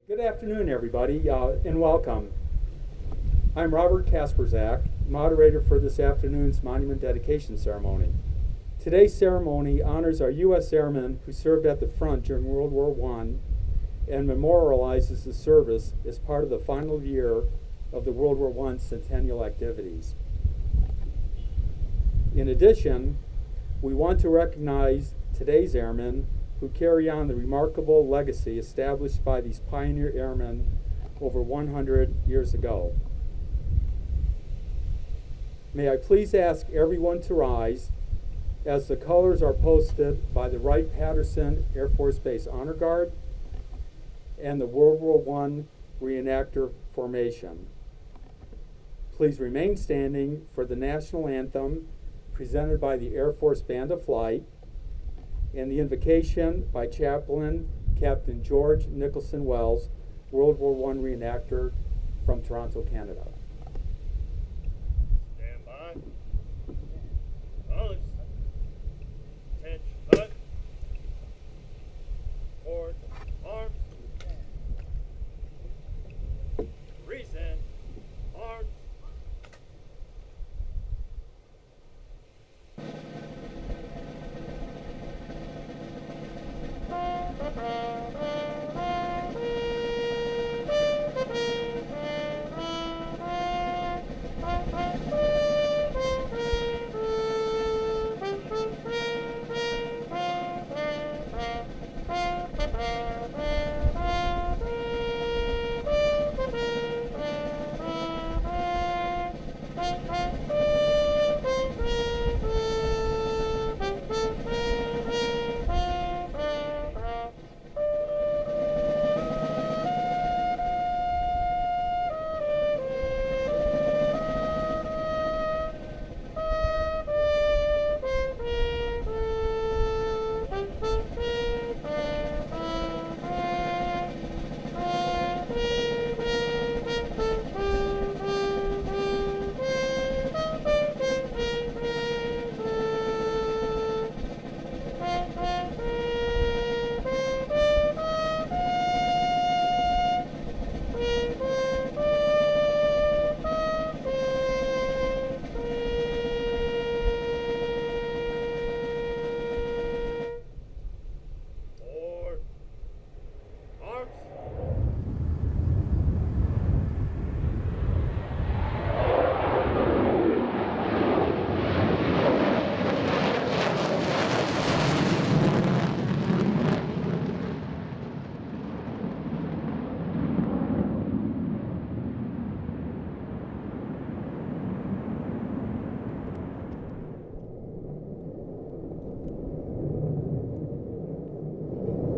Good afternoon, everybody, and welcome. I'm Robert Kasperzak, moderator for this afternoon's monument dedication ceremony. Today's ceremony honors our U.S. airmen who served at the front during World War I and memorializes the service as part of the final year of the World War I centennial activities. In addition, we want to recognize today's airmen who carry on the remarkable legacy established by these pioneer airmen over 100 years ago. May I please ask everyone to rise as the colors are posted by the Wright-Patterson Air Force Base Honor Guard and the World War I Reenactor Formation. Please remain standing for the national anthem presented by the Air Force Band of Flight and the invocation by Chaplain Captain George Nicholson Wells, World War I reenactor from Toronto, Canada. Stand by. Knowledge. Attention. Cut. Forward. Arms. Reset. Arms.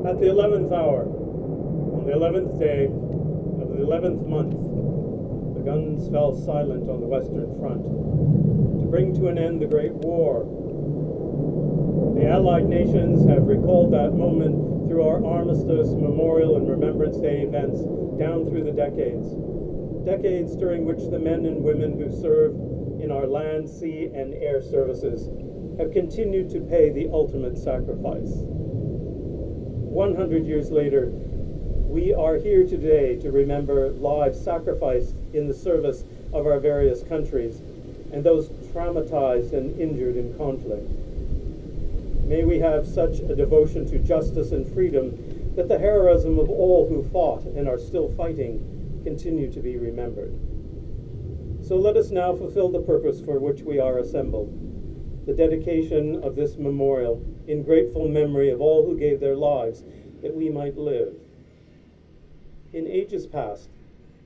At the 11th hour, on the 11th day of the 11th month, the guns fell silent on the Western Front to bring to an end the Great War. The Allied nations have recalled that moment through our Armistice, Memorial, and Remembrance Day events down through the decades during which the men and women who served in our land, sea, and air services have continued to pay the ultimate sacrifice. 100 years later, we are here today to remember lives sacrificed in the service of our various countries and those traumatized and injured in conflict. May we have such a devotion to justice and freedom that the heroism of all who fought and are still fighting continue to be remembered. So let us now fulfill the purpose for which we are assembled, the dedication of this memorial in grateful memory of all who gave their lives that we might live. In ages past,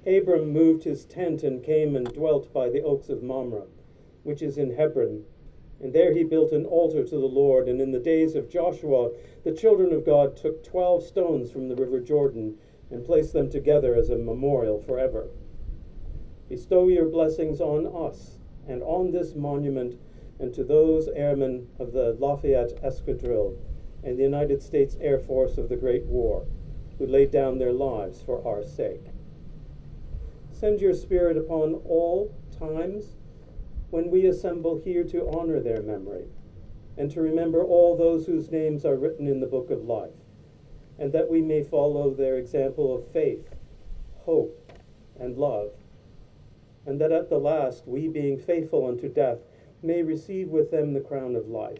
Abram moved his tent and came and dwelt by the oaks of Mamre, which is in Hebron, and there he built an altar to the Lord. And in the days of Joshua, the children of God took 12 stones from the river Jordan and placed them together as a memorial forever. Bestow your blessings on us and on this monument, and to those airmen of the Lafayette Escadrille and the United States Air Force of the Great War, who laid down their lives for our sake. Send your Spirit upon all times when we assemble here to honor their memory and to remember all those whose names are written in the book of life. and that we may follow their example of faith, hope, and love, and that at the last we, being faithful unto death, may receive with them the crown of life.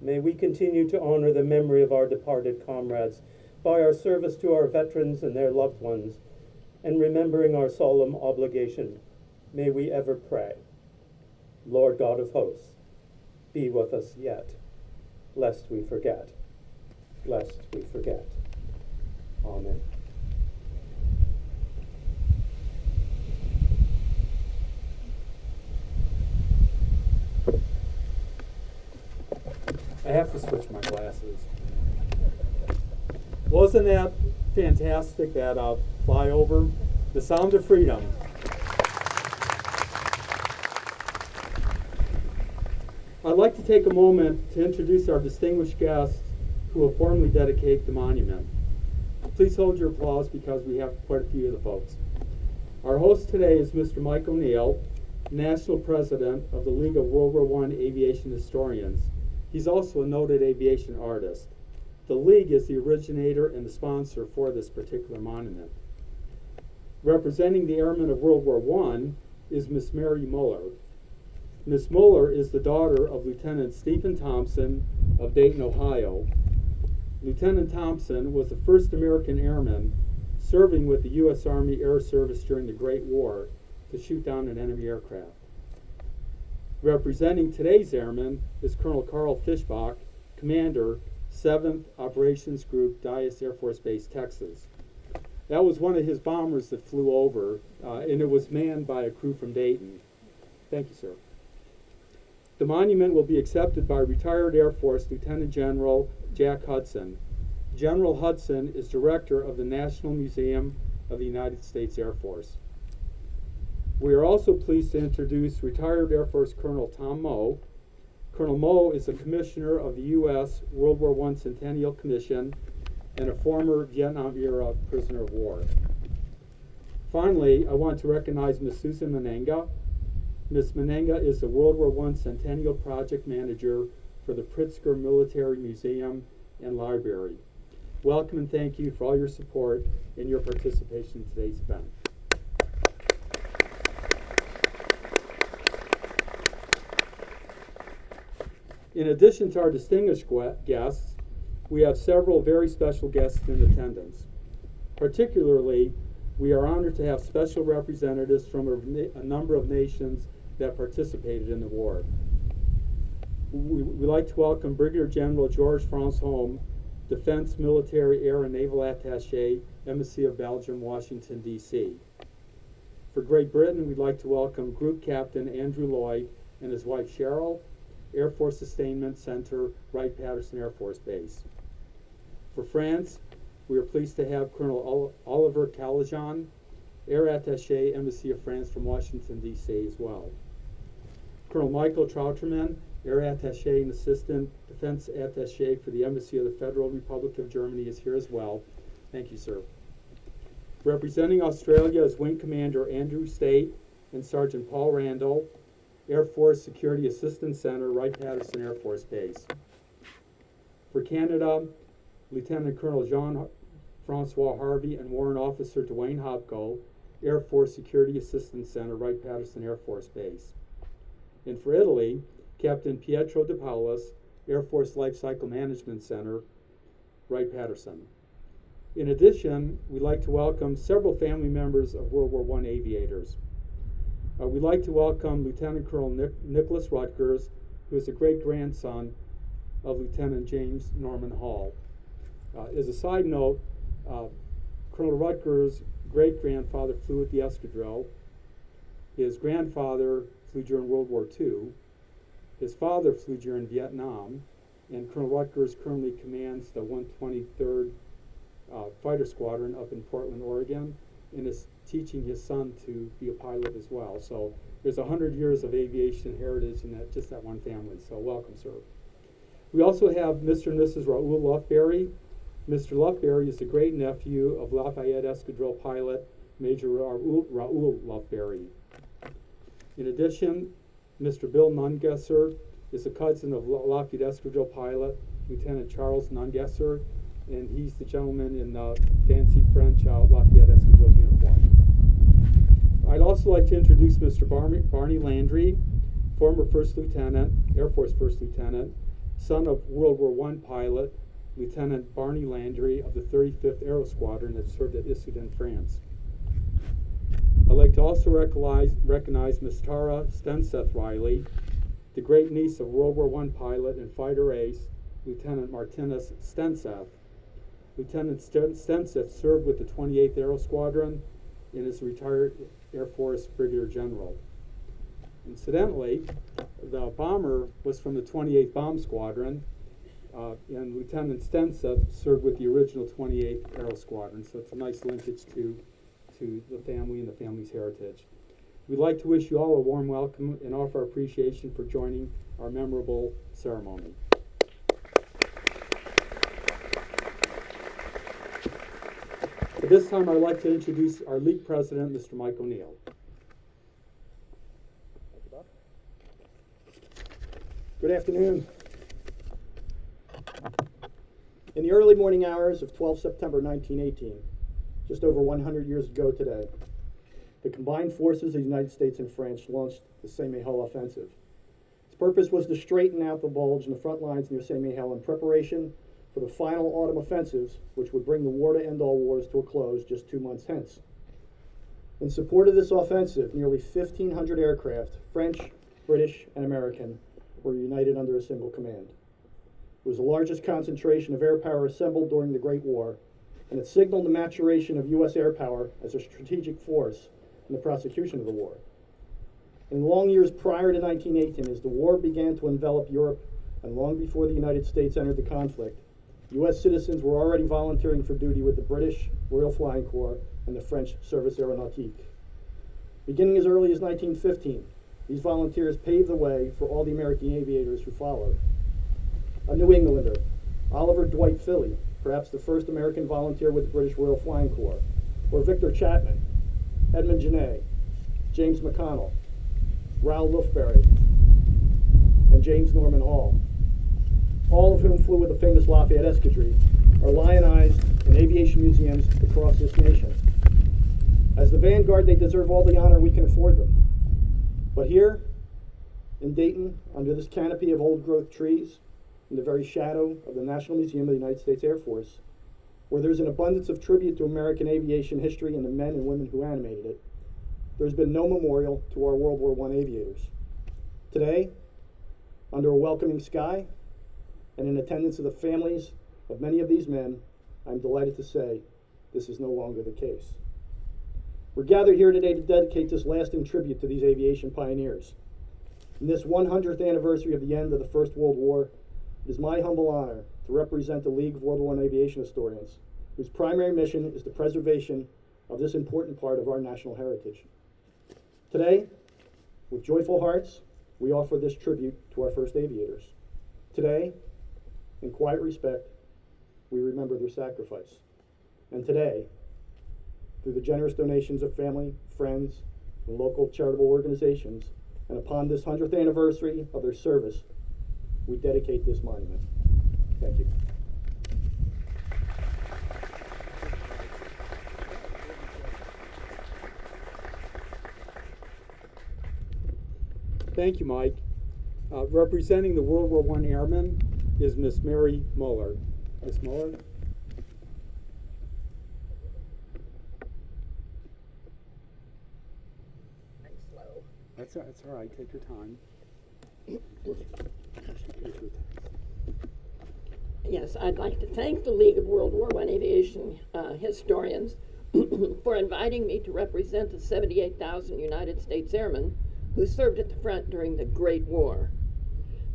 May we continue to honor the memory of our departed comrades by our service to our veterans and their loved ones, and remembering our solemn obligation, may we ever pray, Lord God of hosts, be with us yet, lest we forget, lest we forget. Amen. I have to switch my glasses. Wasn't that fantastic, that flyover? The Sound of Freedom. I'd like to take a moment to introduce our distinguished guests who will formally dedicate the monument. Please hold your applause because we have quite a few of the folks. Our host today is Mr. Mike O'Neill, National President of the League of World War I Aviation Historians. He's also a noted aviation artist. The League is the originator and the sponsor for this particular monument. Representing the airmen of World War I is Miss Mary Muller. Miss Muller is the daughter of Lieutenant Stephen Thompson of Dayton, Ohio. Lieutenant Thompson was the first American airman serving with the U.S. Army Air Service during the Great War to shoot down an enemy aircraft. Representing today's airmen is Colonel Carl Fishbach, Commander, 7th Operations Group, Dyess Air Force Base, Texas. That was one of his bombers that flew over, and it was manned by a crew from Dayton. Thank you, sir. The monument will be accepted by retired Air Force Lieutenant General Jack Hudson. General Hudson is director of the National Museum of the United States Air Force. We are also pleased to introduce retired Air Force Colonel Tom Moe. Colonel Moe is a commissioner of the U.S. World War I Centennial Commission and a former Vietnam-era prisoner of war. Finally, I want to recognize Ms. Susan Menenga. Ms. Menenga is the World War I Centennial Project Manager for the Pritzker Military Museum and Library. Welcome and thank you for all your support and your participation in today's event. In addition to our distinguished guests, we have several very special guests in attendance. Particularly, we are honored to have special representatives from a number of nations that participated in the war. We'd like to welcome Brigadier General George Franchomme, Defense, Military, Air, and Naval Attaché, Embassy of Belgium, Washington, D.C. For Great Britain, we'd like to welcome Group Captain Andrew Lloyd and his wife Cheryl, Air Force Sustainment Center, Wright-Patterson Air Force Base. For France, we are pleased to have Colonel Oliver Calajan, Air Attaché, Embassy of France from Washington, D.C. as well. Colonel Michael Trauterman, Air Attaché and Assistant Defense Attaché for the Embassy of the Federal Republic of Germany is here as well. Thank you, sir. Representing Australia is Wing Commander Andrew State and Sergeant Paul Randall, Air Force Security Assistance Center, Wright-Patterson Air Force Base. For Canada, Lieutenant Colonel Jean-Francois Harvey and Warrant Officer Dwayne Hopko, Air Force Security Assistance Center, Wright-Patterson Air Force Base. And for Italy, Captain Pietro De Paolis, Air Force Life Cycle Management Center, Wright-Patterson. In addition, we'd like to welcome several family members of World War I aviators. We'd like to welcome Lieutenant Colonel Nicholas Rutgers, who is a great-grandson of Lieutenant James Norman Hall. As a side note, Colonel Rutgers' great-grandfather flew at the escadrille. His grandfather flew during World War II. His father flew during Vietnam, and Colonel Rutgers currently commands the 123rd Fighter Squadron up in Portland, Oregon, and is teaching his son to be a pilot as well. So there's 100 years of aviation heritage in just that one family. So welcome, sir. We also have Mr. and Mrs. Raoul Lufberry. Mr. Lufberry is the great-nephew of Lafayette Escadrille pilot Major Raoul Lufberry. In addition, Mr. Bill Nungesser is a cousin of Lafayette Escadrille pilot Lieutenant Charles Nungesser, and he's the gentleman in the fancy French Lafayette Escadrille uniform. I'd also like to introduce Mr. Barney Landry, former First Lieutenant, Air Force First Lieutenant, son of World War I pilot, Lieutenant Barney Landry of the 35th Aero Squadron that served at Issoudun, France. I'd like to also recognize Ms. Tara Stenseth Riley, the great niece of World War I pilot and fighter ace, Lieutenant Martinez Stenseth. Lieutenant Stenseth served with the 28th Aero Squadron and is a retired Air Force Brigadier General. Incidentally, the bomber was from the 28th Bomb Squadron, and Lieutenant Stenseth served with the original 28th Aero Squadron, so it's a nice linkage to the family and the family's heritage. We'd like to wish you all a warm welcome and offer our appreciation for joining our memorable ceremony. At this time, I'd like to introduce our league president, Mr. Mike O'Neill. Good afternoon. In the early morning hours of 12 September 1918, just over 100 years ago today, the combined forces of the United States and France launched the Saint-Mihiel offensive. Its purpose was to straighten out the bulge in the front lines near Saint-Mihiel in preparation for the final autumn offensives, which would bring the war to end all wars to a close just 2 months hence. In support of this offensive, nearly 1,500 aircraft, French, British, and American, were united under a single command. It was the largest concentration of air power assembled during the Great War, and it signaled the maturation of U.S. air power as a strategic force in the prosecution of the war. In the long years prior to 1918, as the war began to envelop Europe, and long before the United States entered the conflict, U.S. citizens were already volunteering for duty with the British Royal Flying Corps and the French Service Aeronautique. Beginning as early as 1915, these volunteers paved the way for all the American aviators who followed. A New Englander, Oliver Dwight Philly, perhaps the first American volunteer with the British Royal Flying Corps, or Victor Chapman, Edmund Genet, James McConnell, Raoul Lufberry, and James Norman Hall, all of whom flew with the famous Lafayette Escadrille, are lionized in aviation museums across this nation. As the vanguard, they deserve all the honor we can afford them. But here, in Dayton, under this canopy of old-growth trees, in the very shadow of the National Museum of the United States Air Force, where there's an abundance of tribute to American aviation history and the men and women who animated it, there's been no memorial to our World War I aviators. Today, under a welcoming sky, and in attendance of the families of many of these men, I'm delighted to say this is no longer the case. We're gathered here today to dedicate this lasting tribute to these aviation pioneers. In this 100th anniversary of the end of the First World War, it is my humble honor to represent the League of World War I Aviation Historians, whose primary mission is the preservation of this important part of our national heritage. Today, with joyful hearts, we offer this tribute to our first aviators. Today, in quiet respect, we remember their sacrifice. And today, through the generous donations of family, friends, and local charitable organizations, and upon this 100th anniversary of their service, we dedicate this monument. Thank you. Thank you, Mike. Representing the World War I Airmen is Miss Mary Muller. Miss Muller? I'm slow. That's all right. Take your time. Yes, I'd like to thank the League of World War I Aviation Historians for inviting me to represent the 78,000 United States Airmen who served at the front during the Great War.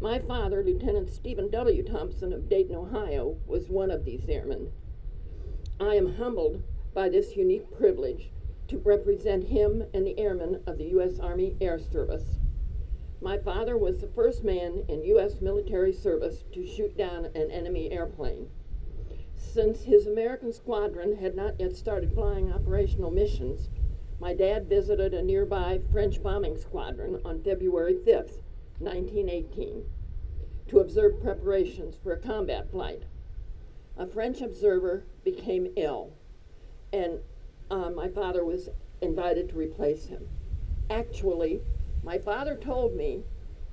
My father, Lieutenant Stephen W. Thompson of Dayton, Ohio, was one of these airmen. I am humbled by this unique privilege to represent him and the airmen of the U.S. Army Air Service. My father was the first man in U.S. military service to shoot down an enemy airplane. Since his American squadron had not yet started flying operational missions, my dad visited a nearby French bombing squadron on February 5th, 1918, to observe preparations for a combat flight. a French observer became ill, and my father was invited to replace him. Actually, my father told me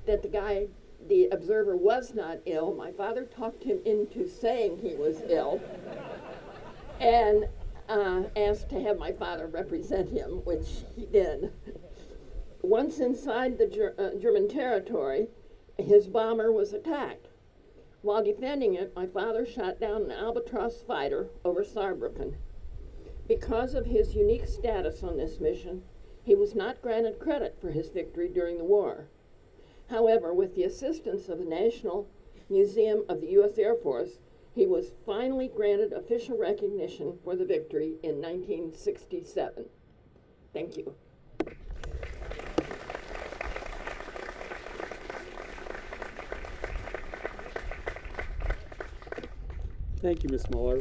that the observer was not ill. My father talked him into saying he was ill and asked to have my father represent him, which he did. Once inside the German territory, his bomber was attacked. While defending it, my father shot down an Albatross fighter over Saarbrücken. Because of his unique status on this mission, he was not granted credit for his victory during the war. However, with the assistance of the National Museum of the U.S. Air Force, he was finally granted official recognition for the victory in 1967. Thank you. Thank you, Ms. Muller.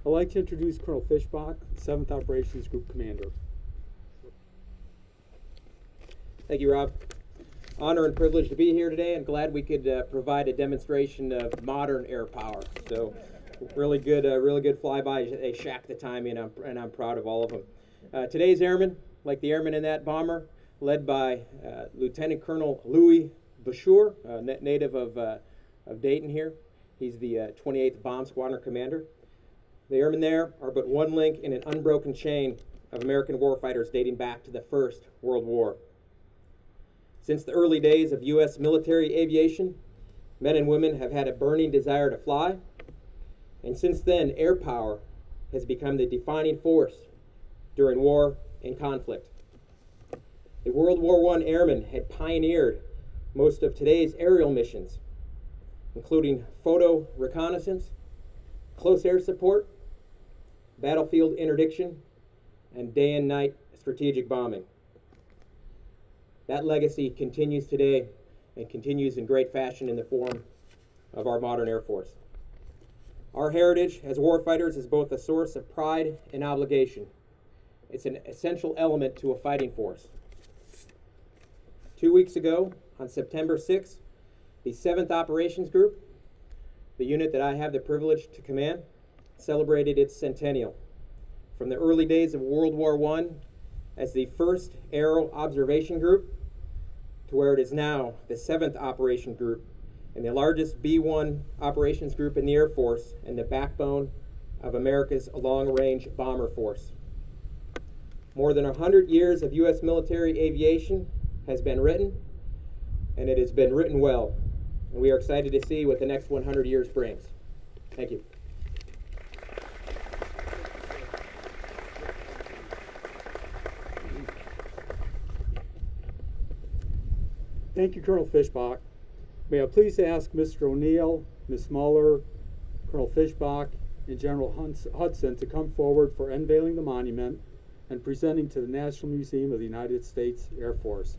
I'd like to introduce Colonel Fishbach, 7th Operations Group Commander. Thank you, Rob. Honor and privilege to be here today, and glad we could provide a demonstration of modern air power. So, really good flyby. They shack the timing, and I'm proud of all of them. Today's airmen, like the airmen in that bomber, led by Lieutenant Colonel Louie Buescher, native of Dayton here. He's the 28th Bomb Squadron Commander. The airmen there are but one link in an unbroken chain of American warfighters dating back to the First World War. Since the early days of U.S. military aviation, men and women have had a burning desire to fly, and since then, air power has become the defining force during war and conflict. The World War I airmen had pioneered most of today's aerial missions, including photo reconnaissance, close air support, battlefield interdiction, and day and night strategic bombing. That legacy continues today and continues in great fashion in the form of our modern Air Force. Our heritage as warfighters is both a source of pride and obligation. It's an essential element to a fighting force. 2 weeks ago, on September 6th, the 7th Operations Group, the unit that I have the privilege to command, celebrated its centennial. From the early days of World War I as the first Aero Observation Group to where it is now the 7th Operation Group and the largest B-1 operations group in the Air Force and the backbone of America's long-range bomber force. More than 100 years of U.S. military aviation has been written, and it has been written well. And we are excited to see what the next 100 years brings. Thank you. Thank you, Colonel Fishbach. May I please ask Mr. O'Neill, Ms. Muller, Colonel Fishbach, and General Hudson to come forward for unveiling the monument and presenting to the National Museum of the United States Air Force.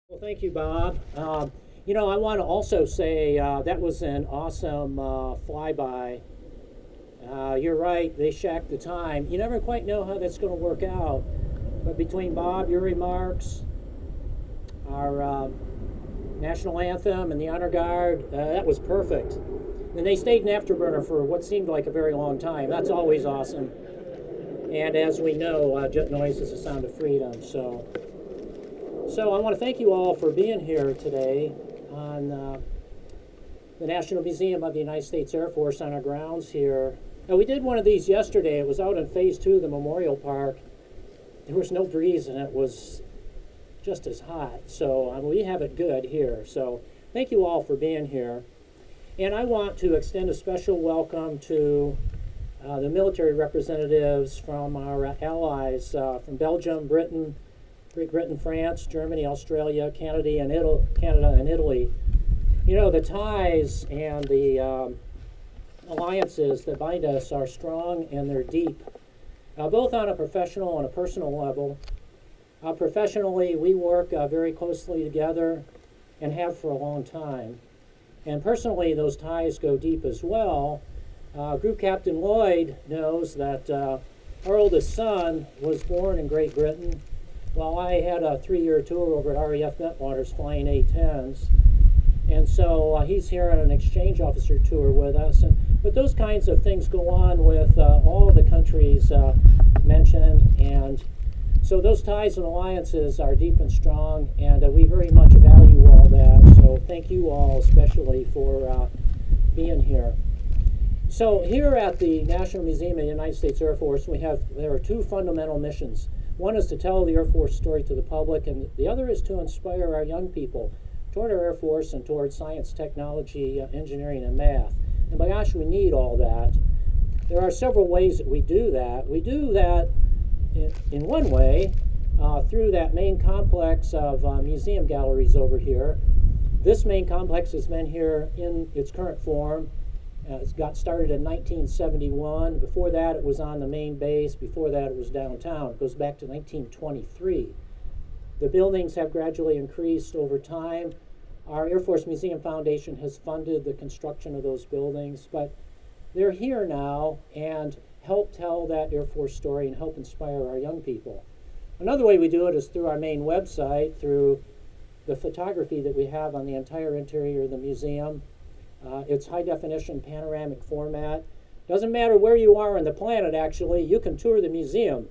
Well, thank you, Bob. You know, I want to also say that was an awesome flyby. You're right, they shacked the time. You never quite know how that's going to work out. But between Bob, your remarks, our national anthem and the honor guard. That was perfect. And they stayed in afterburner for what seemed like a very long time. That's always awesome. And as we know, jet noise is a sound of freedom. So I want to thank you all for being here today on the National Museum of the United States Air Force on our grounds here. Now, we did one of these yesterday. It was out in Phase 2 of the Memorial Park. There was no breeze and it was just as hot. So we have it good here. So thank you all for being here. And I want to extend a special welcome to the military representatives from our allies from Belgium, Britain, Great Britain, France, Germany, Australia, Canada, and Italy. You know, the ties and the alliances that bind us are strong and they're deep, both on a professional and a personal level. Professionally, we work very closely together and have for a long time. And personally, those ties go deep as well. Group Captain Lloyd knows that our oldest son was born in Great Britain while I had a 3-year tour over at RAF Bentwaters flying A-10s. And so he's here on an exchange officer tour with us. But those kinds of things go on with all of the countries mentioned. And so those ties and alliances are deep and strong, and we very much value all that. So thank you all especially for being here. So here at the National Museum of the United States Air Force, there are two fundamental missions. One is to tell the Air Force story to the public, and the other is to inspire our young people toward our Air Force and toward science, technology, engineering, and math. And by gosh, we need all that. There are several ways that we do that. We do that in one way through that main complex of museum galleries over here. This main complex has been here in its current form. It got started in 1971. Before that, it was on the main base. Before that, it was downtown. It goes back to 1923. The buildings have gradually increased over time. Our Air Force Museum Foundation has funded the construction of those buildings, but they're here now and help tell that Air Force story and help inspire our young people. Another way we do it is through our main website, through the photography that we have on the entire interior of the museum. It's high definition panoramic format. Doesn't matter where you are on the planet, actually, you can tour the museum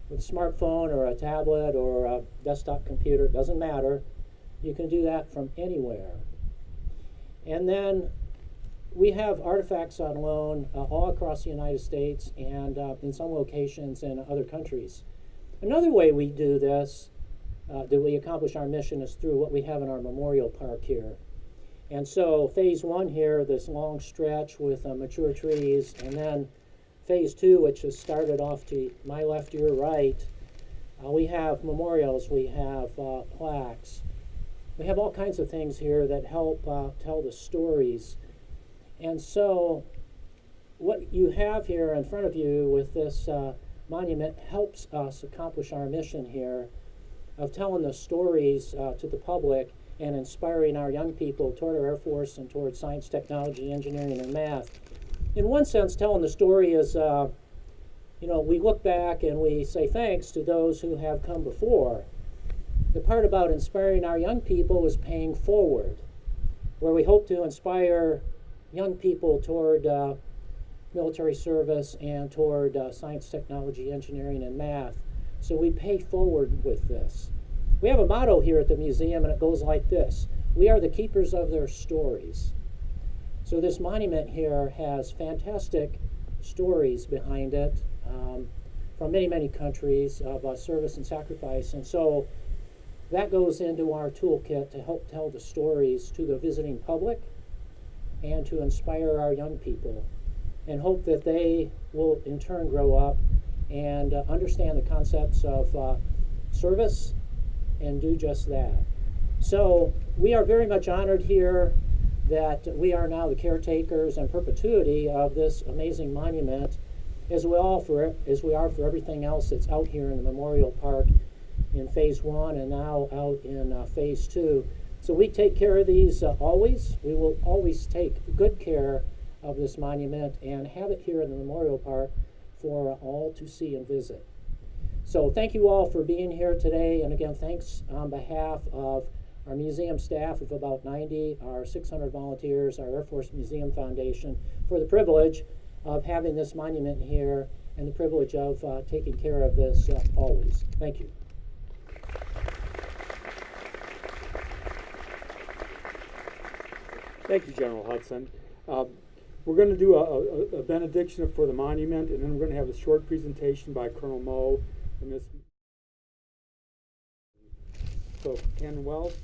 with a smartphone or a tablet or a desktop computer. It doesn't matter. You can do that from anywhere. And then we have artifacts on loan all across the United States and in some locations in other countries. Another way we do this, that we accomplish our mission, is through what we have in our memorial park here. And so phase 1 here, this long stretch with mature trees, and then phase 2, which has started off to my left, your right, we have memorials, we have plaques. We have all kinds of things here that help tell the stories. And so what you have here in front of you with this monument helps us accomplish our mission here of telling the stories to the public and inspiring our young people toward our Air Force and toward science, technology, engineering, and math. In one sense, telling the story is, we look back and we say thanks to those who have come before. The part about inspiring our young people is paying forward, where we hope to inspire young people toward military service and toward science, technology, engineering, and math. So we pay forward with this. We have a motto here at the museum, and it goes like this: we are the keepers of their stories. So this monument here has fantastic stories behind it from many, many countries of service and sacrifice. And so that goes into our toolkit to help tell the stories to the visiting public and to inspire our young people, and hope that they will in turn grow up and understand the concepts of service and do just that. So we are very much honored here that we are now the caretakers and perpetuity of this amazing monument, as we are for everything else that's out here in the Memorial Park in phase 1 and now out in phase 2. So we take care of these always. We will always take good care of this monument and have it here in the Memorial Park for all to see and visit. So thank you all for being here today. And again, thanks on behalf of our museum staff of about 90, our 600 volunteers, our Air Force Museum Foundation, for the privilege of having this monument here and the privilege of taking care of this always. Thank you. Thank you, General Hudson. We're going to do a benediction for the monument, and then we're going to have a short presentation by Colonel Moe and Miss. So, Ken Wells.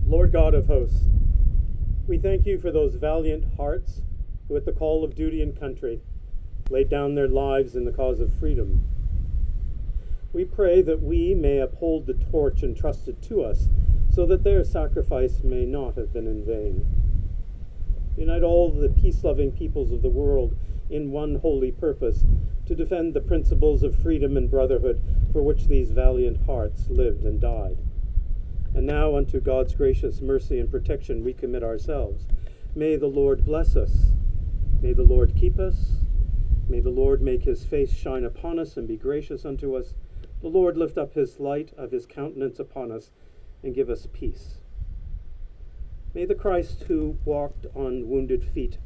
Lord God of hosts, we thank you for those valiant hearts who, at the call of duty and country, laid down their lives in the cause of freedom. We pray that we may uphold the torch entrusted to us, so that their sacrifice may not have been in vain. Unite all the peace-loving peoples of the world in one holy purpose, to defend the principles of freedom and brotherhood for which these valiant hearts lived and died. And now unto God's gracious mercy and protection we commit ourselves. May the Lord bless us. May the Lord keep us. May the Lord make his face shine upon us and be gracious unto us. The Lord lift up his light of his countenance upon us and give us peace. May the Christ who walked on wounded feet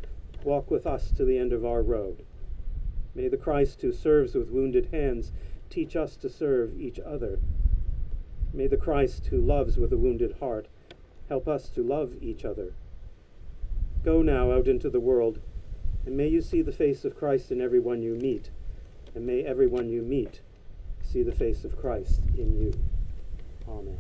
walk with us to the end of our road. May the Christ who serves with wounded hands teach us to serve each other. May the Christ who loves with a wounded heart help us to love each other. Go now out into the world, and may you see the face of Christ in everyone you meet, and may everyone you meet see the face of Christ in you. Amen.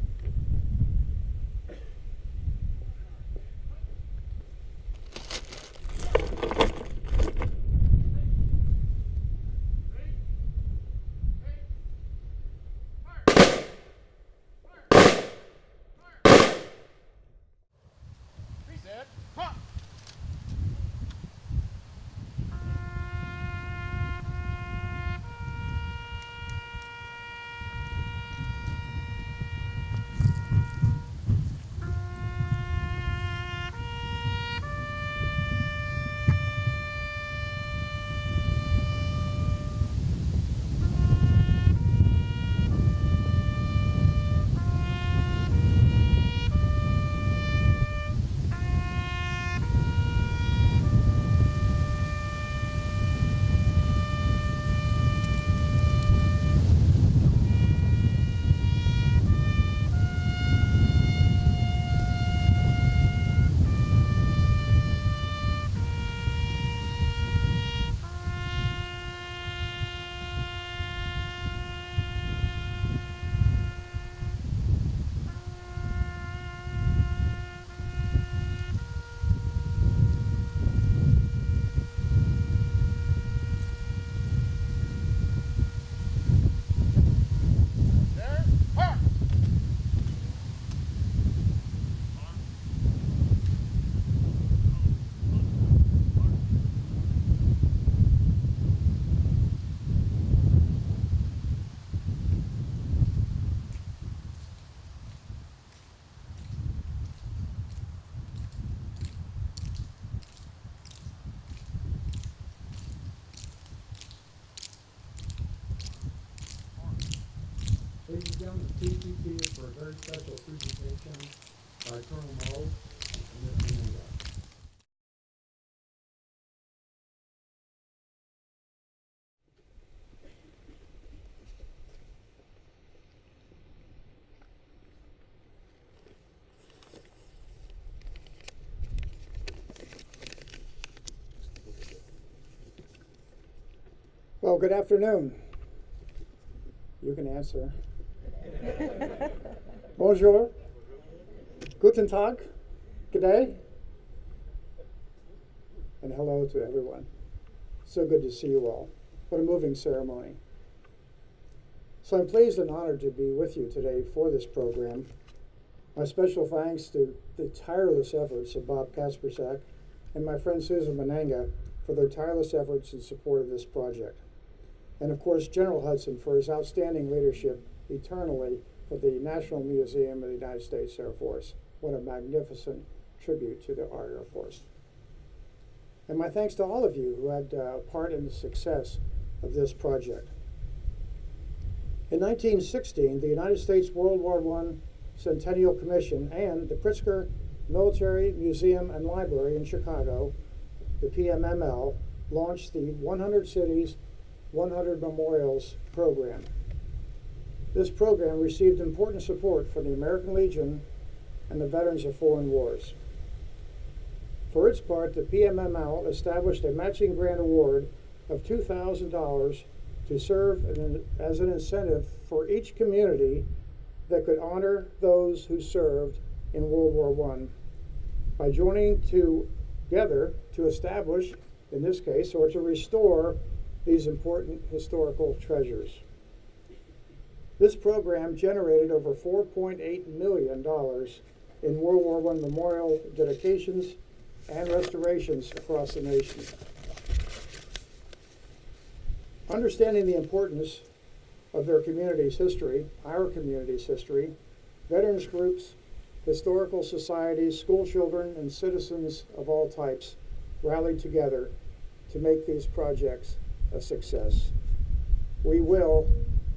Ladies and gentlemen, please be seated for a very special presentation by Colonel Moe and Miss Amanda. Well, good afternoon. You can answer. Bonjour. Guten Tag. Good day. And hello to everyone. So good to see you all. What a moving ceremony. So I'm pleased and honored to be with you today for this program. My special thanks to the tireless efforts of Bob Kaspersak and my friend Susan Mananga for their tireless efforts in support of this project. And of course, General Hudson for his outstanding leadership eternally for the National Museum of the United States Air Force. What a magnificent tribute to our Air Force. And my thanks to all of you who had a part in the success of this project. In 1916, the United States World War I Centennial Commission and the Pritzker Military Museum and Library in Chicago, the PMML, launched the 100 Cities, 100 Memorials program. This program received important support from the American Legion and the Veterans of Foreign Wars. For its part, the PMML established a matching grant award of $2,000 to serve as an incentive for each community that could honor those who served in World War I by joining together to establish, in this case, or to restore these important historical treasures. This program generated over $4.8 million in World War I memorial dedications and restorations across the nation. Understanding the importance of their community's history, our community's history, veterans groups, historical societies, school children, and citizens of all types rallied together to make these projects a success. We will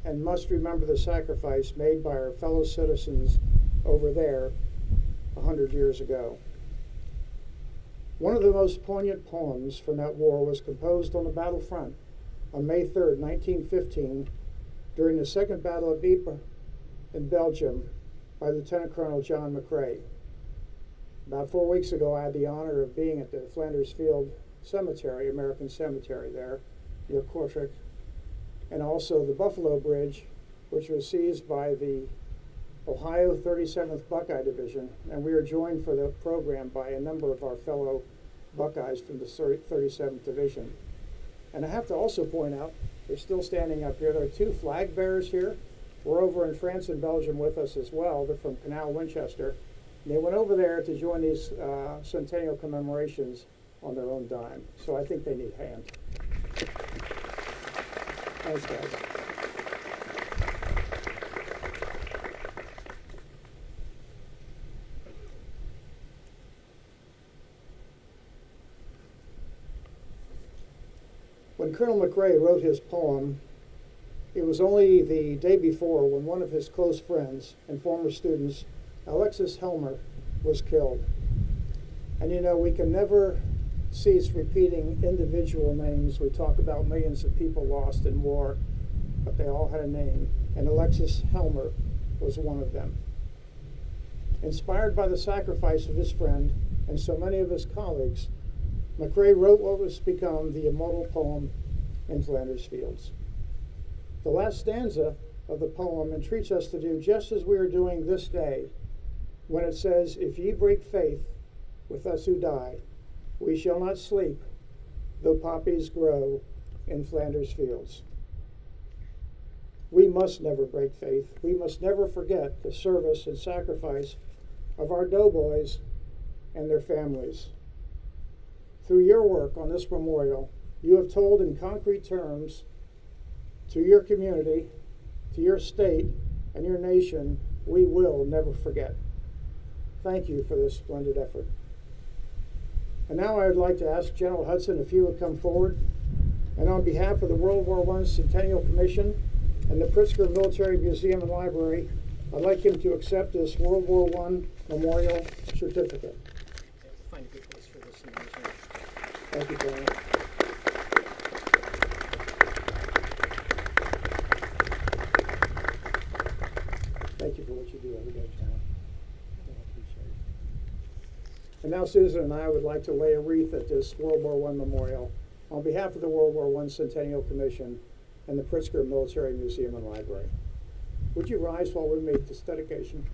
and must remember the sacrifice made by our fellow citizens over there 100 years ago. One of the most poignant poems from that war was composed on the battlefront on May 3rd, 1915, during the Second Battle of Ypres in Belgium by Lieutenant Colonel John McCrae. About 4 weeks ago, I had the honor of being at the Flanders Field Cemetery, American Cemetery there, near Kortrijk, and also the Buffalo Bridge, which was seized by the Ohio 37th Buckeye Division, and we are joined for the program by a number of our fellow Buckeyes from the 37th Division. And I have to also point out, they're still standing up here, there are 2 flag bearers here. We're over in France and Belgium with us as well. They're from Canal Winchester. And they went over there to join these centennial commemorations on their own dime. So I think they need a hand. Thanks, guys. When Colonel McRae wrote his poem, it was only the day before when one of his close friends and former students, Alexis Helmer, was killed. And you know, we can never cease repeating individual names. We talk about millions of people lost in war, but they all had a name, and Alexis Helmer was one of them. Inspired by the sacrifice of his friend and so many of his colleagues, McRae wrote what was become the immortal poem, In Flanders Fields. The last stanza of the poem entreats us to do just as we are doing this day, when it says, "If ye break faith with us who die, we shall not sleep, though poppies grow in Flanders Fields." We must never break faith. We must never forget the service and sacrifice of our doughboys and their families. Through your work on this memorial, you have told in concrete terms to your community, to your state, and your nation, we will never forget. Thank you for this splendid effort. And now I would like to ask General Hudson if he would come forward, and on behalf of the World War I Centennial Commission and the Pritzker Military Museum and Library, I'd like him to accept this World War I Memorial Certificate. Find a good place for this in the museum. Thank you, General. Thank you for what you do every day, General. I appreciate it. And now Susan and I would like to lay a wreath at this World War I memorial on behalf of the World War I Centennial Commission and the Pritzker Military Museum and Library. Would you rise while we make this dedication?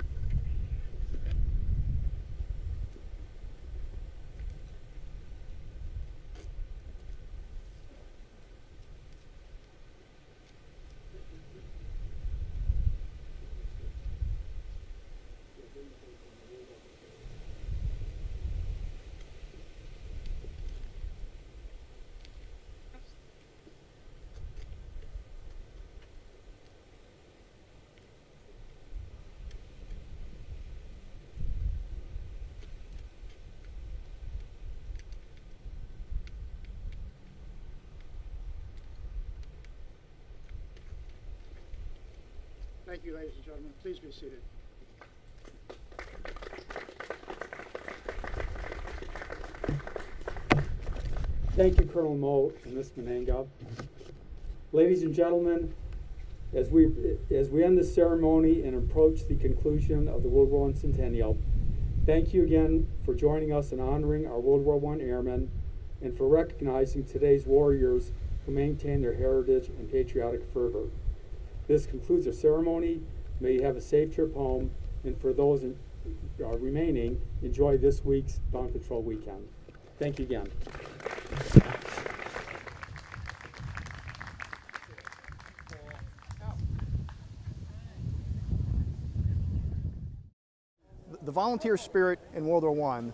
Thank you, ladies and gentlemen. Please be seated. Thank you, Colonel Moe and Ms. Menenga. Ladies and gentlemen, as we end the ceremony and approach the conclusion of the World War I Centennial, thank you again for joining us in honoring our World War I airmen and for recognizing today's warriors who maintain their heritage and patriotic fervor. This concludes our ceremony. May you have a safe trip home, and for those remaining, enjoy this week's Dawn Patrol weekend. Thank you again. The volunteer spirit in World War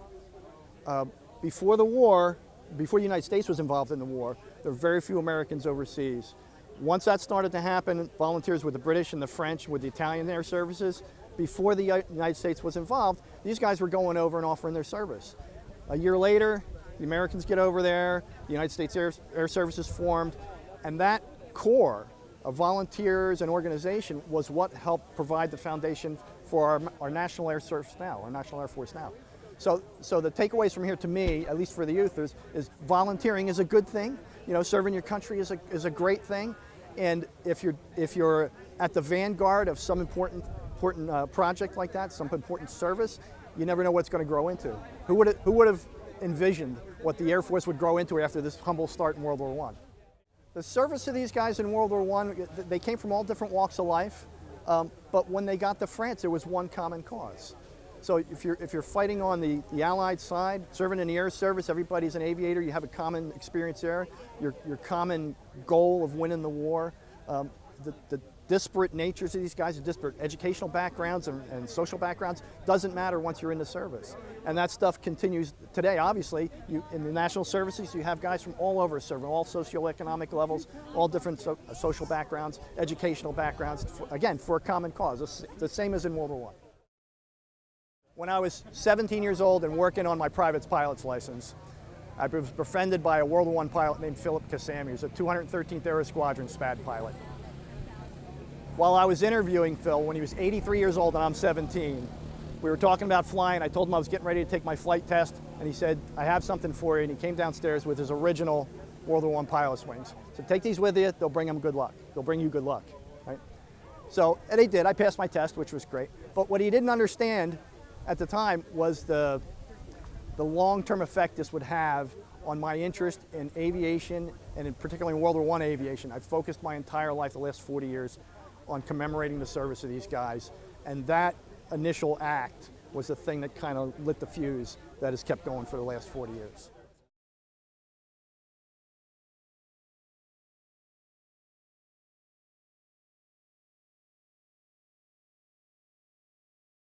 I, before the war, before the United States was involved in the war, there were very few Americans overseas. Once that started to happen, volunteers with the British and the French, with the Italian air services, before the United States was involved, these guys were going over and offering their service. A year later, the Americans get over there, the United States Air Services formed, and that core of volunteers and organization was what helped provide the foundation for our National Air Service now, our National Air Force now. So the takeaways from here to me, at least for the youth, is volunteering is a good thing. You know, serving your country is a great thing. And if you're at the vanguard of some important project like that, some important service, you never know what's going to grow into. Who would have envisioned what the Air Force would grow into after this humble start in World War I? The service of these guys in World War I, they came from all different walks of life, but when they got to France, there was one common cause. So if you're fighting on the Allied side, serving in the air service, everybody's an aviator, you have a common experience there, your common goal of winning the war, the disparate natures of these guys, the disparate educational backgrounds and social backgrounds, doesn't matter once you're in the service. And that stuff continues today, obviously. In the national services, you have guys from all over serving, all socioeconomic levels, all different social backgrounds, educational backgrounds, again, for a common cause, the same as in World War I. When I was 17 years old and working on my private pilot's license, I was befriended by a World War I pilot named Philip Kassami. He was a 213th Aero Squadron SPAD pilot. While I was interviewing Phil, when he was 83 years old and I'm 17, we were talking about flying. I told him I was getting ready to take my flight test, and he said, I have something for you, and he came downstairs with his original World War I pilot's wings. So take these with you, they'll bring him good luck. They'll bring you good luck, right? So, and they did. I passed my test, which was great. But what he didn't understand at the time was the long-term effect this would have on my interest in aviation, and particularly in World War I aviation. I've focused my entire life, the last 40 years, on commemorating the service of these guys, and that initial act was the thing that kind of lit the fuse that has kept going for the last 40 years.